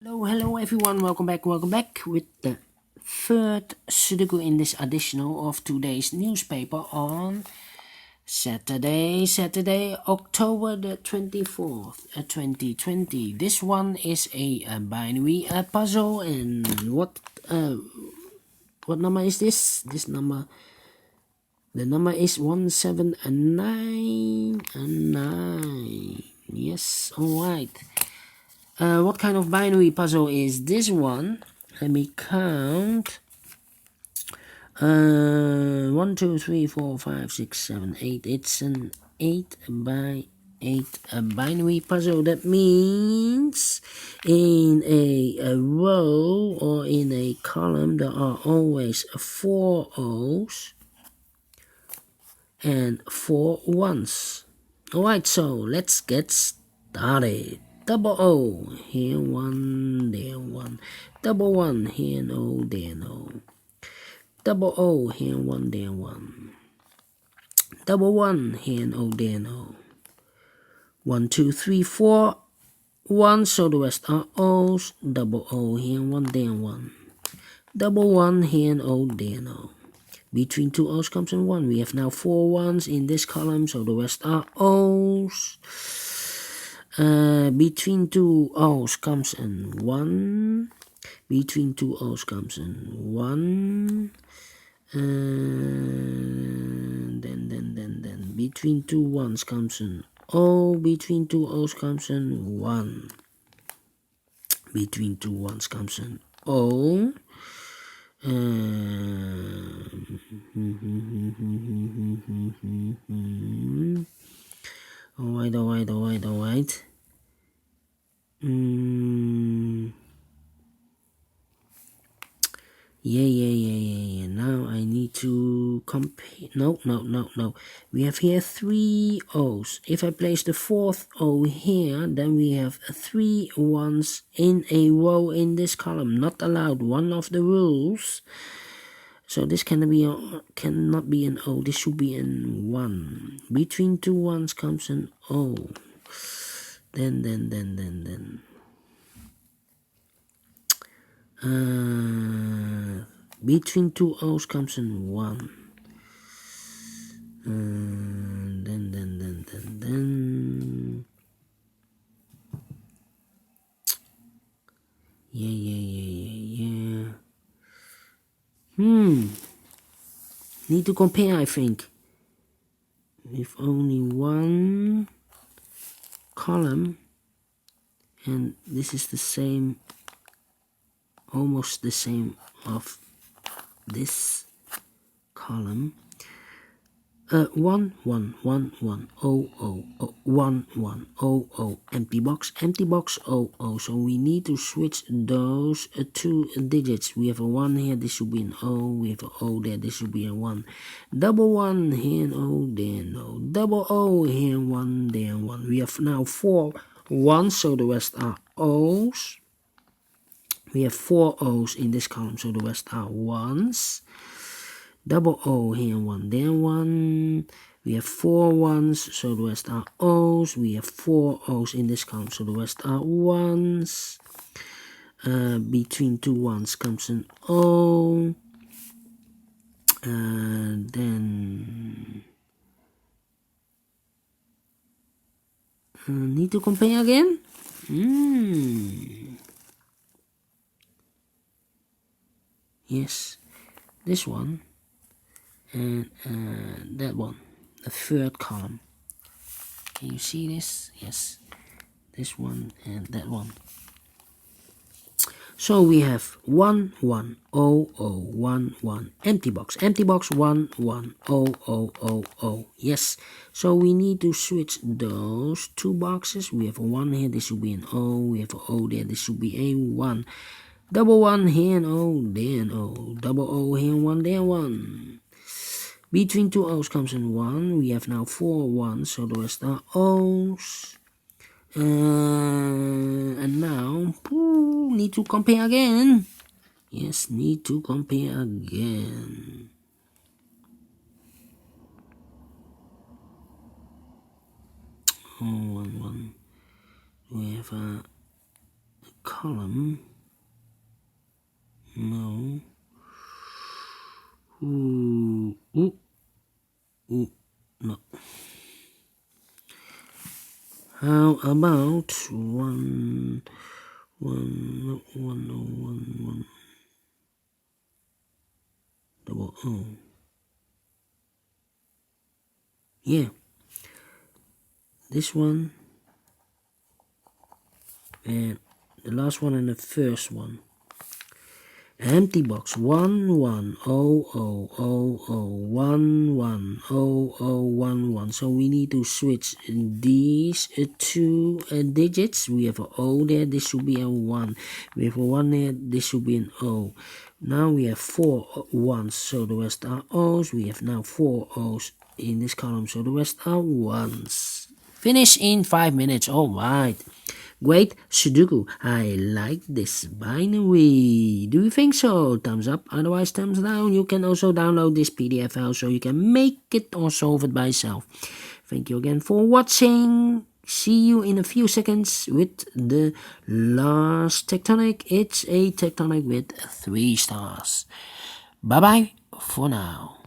Hello everyone, welcome back with the third Sudoku in this additional of today's newspaper on Saturday, October the 24th, 2020. This one is a binary puzzle, and what number is this? The number is 179. Yes, alright. What kind of binary puzzle is this one? Let me count. 1, 2, 3, 4, 5, 6, 7, 8. It's an 8 by 8 binary puzzle. That means in a row or in a column there are always 4 O's and 4 1s. Alright, so let's get started. Double O, here 1, there 1. Double 1, here no, there no. Double O, here 1, there 1. Double 1, here no, there no. 1, 2, 3, 4, 1, so the rest are O's. Double O, here 1, there 1. Double 1, here no, there no. Between 2 O's comes an 1. We have now 4 1s in this column, so the rest are O's. Between 2 O's comes an 1. Between 2 O's comes an 1. Then between 2 1s comes an O. Between 2 O's comes an 1. Between 2 1s comes an O. Alright. Yeah. Now I need to compare. No. We have here 3 O's. If I place the 4th O here, then we have 3 1s in a row in this column. Not allowed. One of the rules. So this cannot be an O. This should be an 1. Between 2 1s comes an O. Then. Between 2 O's comes an 1. Then. Yeah. Need to compare, I think. With only one column, and this is the same, almost the same of this column. 1 1 1 1 0 0 1 1 0 0 empty box 0 0. So we need to switch those 2 digits. We have a 1 here, this should be an O. We have an O there, this should be a 1. Double 1 here, an O there, no. Double O here, 1 there, 1. We have now 4 1s, so the rest are O's. We have 4 O's in this column, so the rest are 1s. Double O here, 1 there, 1. We have 4 1s, so the rest are O's. We have 4 O's in this column, so the rest are 1s. Between 2 1s comes an O. Then need to compare again? Yes, this one. And that one, the third column. Can you see this? Yes, this one and that one. So we have 1 1 0 0 1 1 empty box 1 1 0 0 0 0. Yes, so we need to switch those 2 boxes. We have a 1 here, this should be an O. We have an O there, this should be a 1. Double 1 here, an O there, an O. Double O here, 1 there, 1. Between 2 O's comes an 1. We have now 4 1s, so the rest are O's. And now, need to compare again. Yes, need to compare again. Oh, 1 1. We have a column. No. Ooh. No. How about one double O? Yeah. This one and the last one and the first one. Empty box 1100110011. So we need to switch these two digits. We have an O there, this should be a 1. We have a 1 there, this should be an O. Now we have 4 ones, so the rest are O's. We have now 4 O's in this column, so the rest are 1s. Finish in 5 minutes, alright. Great Sudoku. I like this binary. Do you think so? Thumbs up, otherwise thumbs down. You can also download this PDF file so you can make it or solve it by yourself. Thank you again for watching. See you in a few seconds with the last tectonic. It's a tectonic with 3 stars. Bye bye for now.